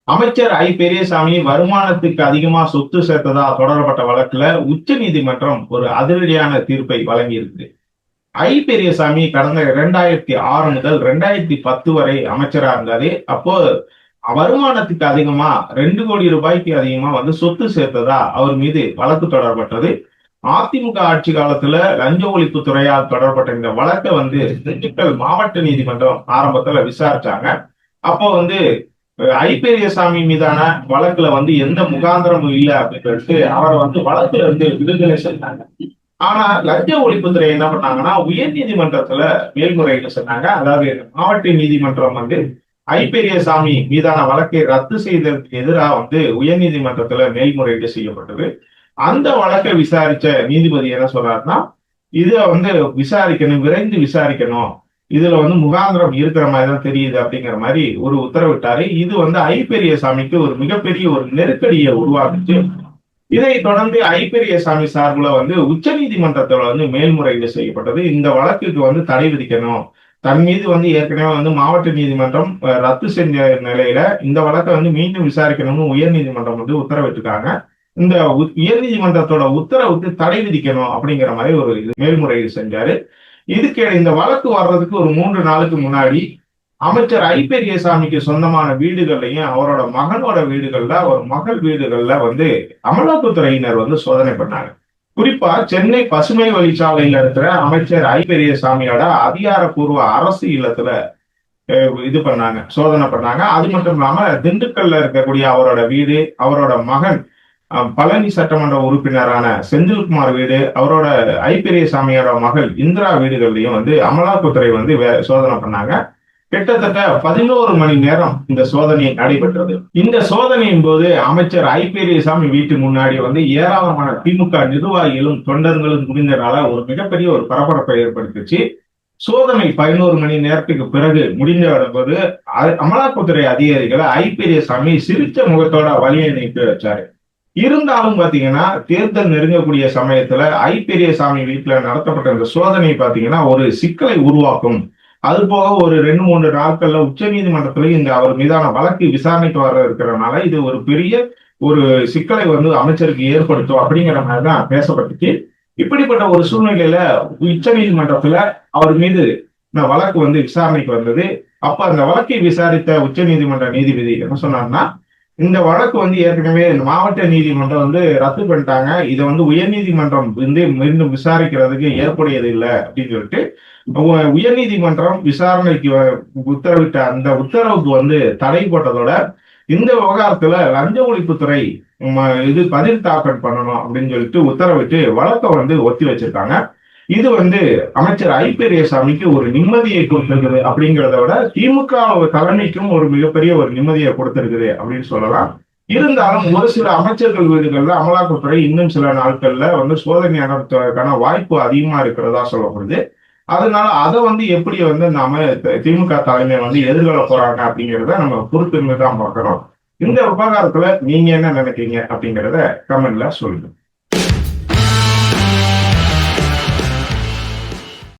அமைச்சர் ஐ. பெரியசாமி வருமானத்துக்கு அதிகமா சொத்து சேர்த்ததா தொடரப்பட்ட வழக்குல உச்ச நீதிமன்றம் ஒரு அதிரடியான தீர்ப்பை வழங்கியிருக்கு. ஐ. பெரியசாமி கடந்த 2006 முதல் 2010 வரை அமைச்சரா இருந்தாரு. அப்போ வருமானத்துக்கு அதிகமா 2 கோடி ரூபாய்க்கு அதிகமா சொத்து சேர்த்ததா அவர் மீது வழக்கு தொடரப்பட்டது. அதிமுக ஆட்சி காலத்துல லஞ்ச ஒழிப்பு துறையால் தொடரப்பட்ட இந்த வழக்கை திண்டுக்கல் மாவட்ட நீதிமன்றம் ஆரம்பத்துல விசாரிச்சாங்க. அப்போ ஐ. பெரியசாமி மீதான வழக்குல எந்த முகாந்திரமும் இல்லை அப்படின்னு சொல்லிட்டு அவரை வழக்குல விடுதலை செஞ்சாங்க. ஆனா லஞ்ச ஒழிப்புத்துறை என்ன பண்ணாங்கன்னா உயர் நீதிமன்றத்துல மேல்முறையீடு சொன்னாங்க. அதாவது மாவட்ட நீதிமன்றம் ஐ. பெரியசாமி மீதான வழக்கை ரத்து செய்ததற்கு எதிராக உயர் நீதிமன்றத்துல மேல்முறையீடு செய்யப்பட்டது. அந்த வழக்கை விசாரிச்ச நீதிபதி என்ன சொல்றாருன்னா, இத விசாரிக்கணும், விரைந்து விசாரிக்கணும். இதுல முகாந்திரம் இருக்கிற மாதிரி தான் தெரியுது அப்படிங்கிற மாதிரி ஒரு உத்தரவிட்டாரு. இது ஐ. பெரியசாமிக்கு ஒரு மிகப்பெரிய ஒரு நெருக்கடியை உருவாக்குச்சு. இதை தொடர்ந்து ஐ. பெரியசாமி சார்புல உச்ச நீதிமன்றத்துல மேல்முறையீடு செய்யப்பட்டது. இந்த வழக்குக்கு தடை விதிக்கணும். தன் மீது ஏற்கனவே மாவட்ட நீதிமன்றம் ரத்து செஞ்ச நிலையில இந்த வழக்கை மீண்டும் விசாரிக்கணும்னு உயர் நீதிமன்றம் உத்தரவிட்டிருக்காங்க. இந்த உயர் நீதிமன்றத்தோட உத்தரவுக்கு தடை விதிக்கணும் அப்படிங்கிற மாதிரி ஒரு மேல்முறையீடு செஞ்சாரு. இதுக்கு இந்த வழக்கு வர்றதுக்கு ஒரு 3 நாளுக்கு முன்னாடி அமைச்சர் ஐ. பெரியசாமிக்கு சொந்தமான வீடுகள்லையும் அவரோட மகனோட வீடுகள்ல அவர் மகள் வீடுகள்ல அமலாக்கத்துறையினர் சோதனை பண்ணாங்க. குறிப்பா சென்னை பசுமை வழிச்சாலையில இருக்கிற அமைச்சர் ஐ. பெரியசாமியோட அதிகாரப்பூர்வ அரசு இல்லத்துல சோதனை பண்ணாங்க. அது மட்டும் இல்லாம திண்டுக்கல்ல இருக்கக்கூடிய அவரோட வீடு, அவரோட மகன் பழனி சட்டமன்ற உறுப்பினரான செந்தில்குமார் வீடு, அவரோட ஐ. பெரியசாமியோட மகள் இந்திரா வீடுகள்லையும் அமலாக்கத்துறை சோதனை பண்ணாங்க. கிட்டத்தட்ட 11 மணி நேரம் இந்த சோதனை நடைபெற்றது. இந்த சோதனையின் போது அமைச்சர் ஐ. பெரியசாமி வீட்டு முன்னாடி ஏராளமான திமுக நிர்வாகிகளும் தொண்டர்களும் முடிந்தனால ஒரு மிகப்பெரிய ஒரு பரபரப்பை ஏற்படுத்துச்சு. சோதனை 11 மணி நேரத்துக்கு பிறகு முடிந்த போது அமலாக்கத்துறை அதிகாரிகளை ஐ. பெரியசாமி சிரிச்ச முகத்தோட வழியை நீக்கி வச்சாரு. இருந்தாலும் பாத்தீங்கன்னா தேர்தல் நெருங்கக்கூடிய சமயத்துல ஐ. பெரியசாமி வீட்டுல நடத்தப்பட்ட இந்த சோதனை பாத்தீங்கன்னா ஒரு சிக்கலை உருவாக்கும். அது போக ஒரு 2-3 நாட்கள்ல உச்ச நீதிமன்றத்திலேயும் இந்த அவர் மீதான வழக்கு விசாரணைக்கு வர இருக்கிறதுனால இது ஒரு பெரிய ஒரு சிக்கலை அமைச்சருக்கு ஏற்படுத்தும் அப்படிங்கிற மாதிரிதான் பேசப்பட்டுச்சு. இப்படிப்பட்ட ஒரு சூழ்நிலையில உச்ச நீதிமன்றத்துல அவர் மீது இந்த வழக்கு விசாரணைக்கு வந்தது. அப்ப அந்த வழக்கை விசாரித்த உச்ச நீதிமன்ற நீதிபதி என்ன சொன்னார்னா, இந்த வழக்கு ஏற்கனவே மாவட்ட நீதிமன்றம் ரத்து பண்ணிட்டாங்க. இதை உயர் நீதிமன்றம் மீண்டும் விசாரிக்கிறதுக்கு ஏற்புடையது இல்லை அப்படின்னு சொல்லிட்டு உயர் நீதிமன்றம் விசாரணைக்கு உத்தரவிட்ட அந்த உத்தரவுக்கு தடை போட்டதோட இந்த விவகாரத்துல லஞ்ச ஒழிப்புத்துறை பதில் தாக்கல் பண்ணணும் அப்படின்னு சொல்லிட்டு உத்தரவிட்டு வழக்கை ஒத்தி வச்சிருக்காங்க. இது அமைச்சர் ஐ. பெரியசாமிக்கு ஒரு நிம்மதியை கொடுத்திருக்குது அப்படிங்கிறத விட திமுக தலைமைக்கும் ஒரு மிகப்பெரிய ஒரு நிம்மதியை கொடுத்திருக்குது அப்படின்னு சொல்லலாம். இருந்தாலும் ஒரு சில அமைச்சர்கள் வீடுகள்ல அமலாக்கத்துறை இன்னும் சில நாட்கள்ல சோதனை நடத்துவதற்கான வாய்ப்பு அதிகமா இருக்கிறதா சொல்லப்படுது. அதனால அதை எப்படி நாம திமுக தலைமை எதிர்கொள்ள போறாங்க அப்படிங்கிறத நம்ம பொறுத்திருந்து தான் பார்க்கணும். இந்த விவகாரத்துல நீங்க என்ன நினைக்கிறீங்க அப்படிங்கிறத கமெண்ட்ல சொல்லுங்க.